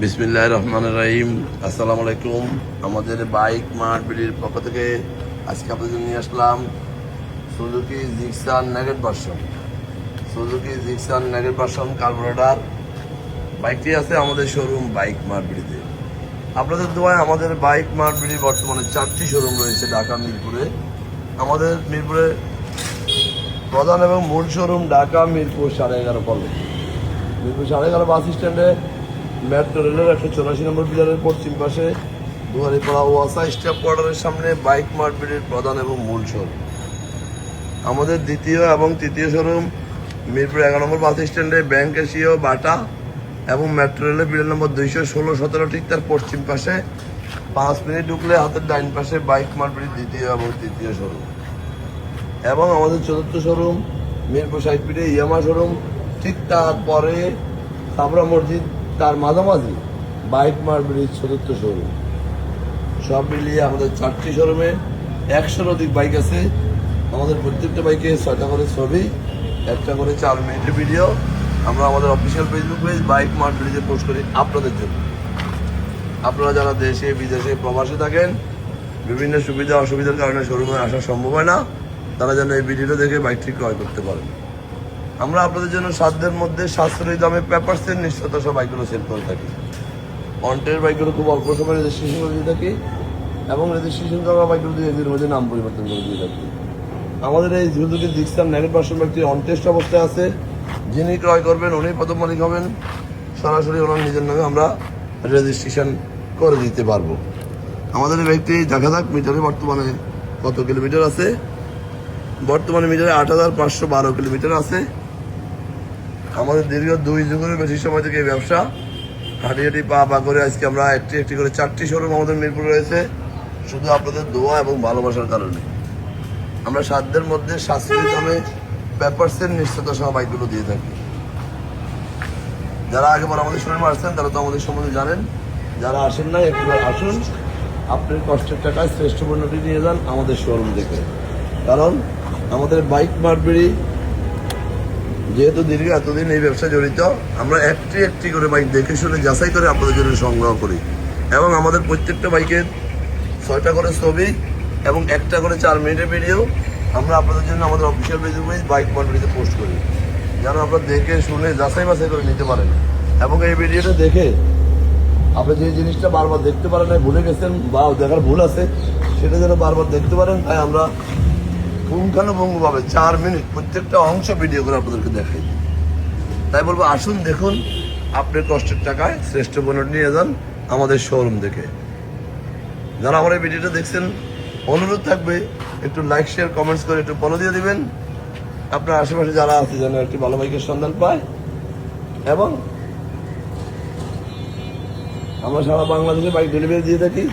বিসমিল্লাহির রহমানির রহিম। আসসালামু আলাইকুম। আমাদের বাইক মার্ট বিডির পক্ষ থেকে আজকে আপনাদের জন্য নিয়ে আসলাম Suzuki Gixxer naked version. Suzuki Gixxer naked version carburetor বাইকটি আছে আমাদের শোরুম বাইক মার্ট বিডিতে। আপনাদের দোয়ায় আমাদের বাইক মার্ট বিডির বর্তমানে 4টি শোরুম রয়েছে ঢাকা মিরপুরে। আমাদের মিরপুরে প্রধান এবং মূল শোরুম ঢাকা মিরপুর 11:30 কলেজ, মিরপুর 11:30 বাস স্ট্যান্ডে মেট্রো রেলের 184 নম্বর পিলারের পশ্চিম পাশে দুয়ারিপাড়া ওয়াসা স্টাফ কোয়ার্টারের সামনে বাইক মার্ট বিডির প্রধান এবং মূল শোরুম। আমাদের দ্বিতীয় এবং তৃতীয় শোরুম মিরপুর 11 নম্বর বাস স্ট্যান্ডে ব্যাংক এশিয়া বাটা এবং মেট্রো রেলের পিলার নম্বর 216-17 ঠিক তার পশ্চিম পাশে 5 মিনিট ঢুকলে হাতের ডাইন পাশে বাইক মার্ট বিডির দ্বিতীয় এবং তৃতীয় শোরুম। এবং আমাদের চতুর্থ শোরুম মিরপুর 60 ফিটে ইয়ামা শোরুম, ঠিক তারপরে সাবরা মসজিদ তার মাঝামাঝি বাইক মার্ট বিডির চতুর্থ শোরুম। সব মিলিয়ে আমাদের 4টি শোরুমে 100-র অধিক বাইক আছে। আমাদের প্রত্যেকটা বাইকে 6টা করে ছবি, 1টা করে 4 মিনিটের ভিডিও আমরা আমাদের official Facebook page bike mart বিডিতে পোস্ট করি আপনাদের জন্য। আপনারা যারা দেশে বিদেশে প্রবাসে থাকেন, বিভিন্ন সুবিধা অসুবিধার কারণে শোরুমে আসা সম্ভব হয় না, তারা যেন এই ভিডিওটা দেখে বাইকটি ক্রয় করতে পারেন। আমরা আপনাদের জন্য সাধ্যের মধ্যে সাশ্রয়ী দামে পেপারসের নিশ্চয়তা সব বাইকগুলো সেল করে থাকি। অন্টের বাইকগুলো খুব অল্প সময় রেজিস্ট্রেশন করে দিয়ে থাকি এবং রেজিস্ট্রেশন করা বাইকগুলো দিয়ে এদের মধ্যে নাম পরিবর্তন করে দিয়ে থাকি। আমাদের এই সুজুকি জিক্সার নেগেট ভার্সন বাইকটি অনটেস্ট অবস্থায় আছে। যিনি ক্রয় করবেন উনি প্রথম মালিক হবেন, সরাসরি ওনার নিজের নামে আমরা রেজিস্ট্রেশন করে দিতে পারবো। আমাদের এই বাইকটি দেখা যাক মিটারে বর্তমানে কত কিলোমিটার আছে। বর্তমানে মিটারে 8,512 কিলোমিটার আছে। আমাদের দীর্ঘ 2 যুগের বেশি সময় থেকে এই ব্যবসা হাঁটি পা করে আজকে আমরা একটি করে 4টি শোরুম আমাদের মিরপুরে রয়েছে, শুধু আপনাদের দোয়া এবং ভালোবাসার কারণে। আমরা সাধ্যের মধ্যে সাশ্রয়ী দামে পেপারসের নিশ্চয়তা সহ বাইকগুলো দিয়ে থাকি। যারা আগেবার আমাদের শোরুমে আসছেন তারা তো আমাদের সম্বন্ধে জানেন, যারা আসেন না একবার আসুন, আপনার কষ্টের টাকায় শ্রেষ্ঠ পণ্যটি নিয়ে যান আমাদের শোরুম থেকে। কারণ আমাদের বাইক মার্ট বিডি যেহেতু দীর্ঘ এতদিন এই ব্যবসা জড়িত, আমরা একটি করে বাইক দেখে শুনে যাচাই করে আপনাদের জন্য সংগ্রহ করি এবং আমাদের প্রত্যেকটা বাইকের 6টা করে ছবি এবং 1টা করে 4 মিনিটের ভিডিও আমরা আপনাদের জন্য আমাদের official Facebook page bike mart বিডিতে পোস্ট করি, যেন আপনারা দেখে শুনে যাচাই বাছাই করে নিতে পারেন। এবং এই ভিডিওটা দেখে আপনি যে জিনিসটা বারবার দেখতে পারেন না, ভুলে গেছেন বা দেখার ভুল আছে, সেটা যেন বারবার দেখতে পারেন। তাই আমরা পুঙ্খানুপুঙ্খভাবে 4 মিনিট প্রত্যেকটা অংশ ভিডিও করে আপনাদেরকে দেখাই। তাই বলবো আসুন দেখুন, আপনার কষ্টের টাকায় শ্রেষ্ঠ পণ্য নিয়ে যান আমাদের শোরুম থেকে। যারা আমার এই ভিডিওটা দেখছেন, অনুরোধ থাকবে একটু লাইক শেয়ার কমেন্টস করে একটু ফলো দিয়ে দিবেন। আপনার আশেপাশে যারা আছে যেন একটি ভালো বাইকের সন্ধান পায়। এবং আমরা সারা বাংলাদেশে বাইক ডেলিভারি দিয়ে থাকি।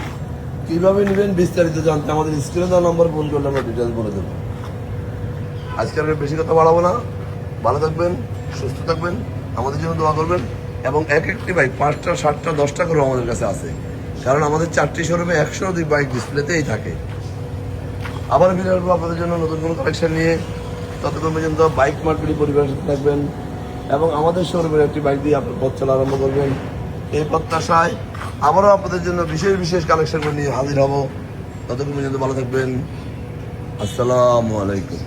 কীভাবে নেবেন বিস্তারিত জানতে আমাদের স্ক্রিনে দেওয়া নম্বর ফোন করলে আমরা ডিটেলস বলে দেবো। আজকে আর বেশি কথা বাড়াবো না। ভালো থাকবেন, সুস্থ থাকবেন, আমাদের জন্য দোয়া করবেন। এবং একটি বাইক 5টা 7টা 10টা করে আমাদের কাছে আছে, কারণ আমাদের 4টি শোরুমে 100-র অধিক বাইক ডিসপ্লেতেই থাকে। আবার ফিরে আসবো আপনাদের জন্য নতুন কোনো কালেকশন নিয়ে। ততক্ষণ পর্যন্ত বাইক মার্ট বিডি পরিবারের সাথে থাকবেন এবং আমাদের শোরুমের একটি বাইক দিয়ে আপনার পথ চলা আরম্ভ করবেন। এই প্রত্যাশায় আবারও আপনাদের জন্য বিশেষ কালেকশন নিয়ে হাজির হব। ততক্ষণ পর্যন্ত ভালো থাকবেন। আসসালামু আলাইকুম।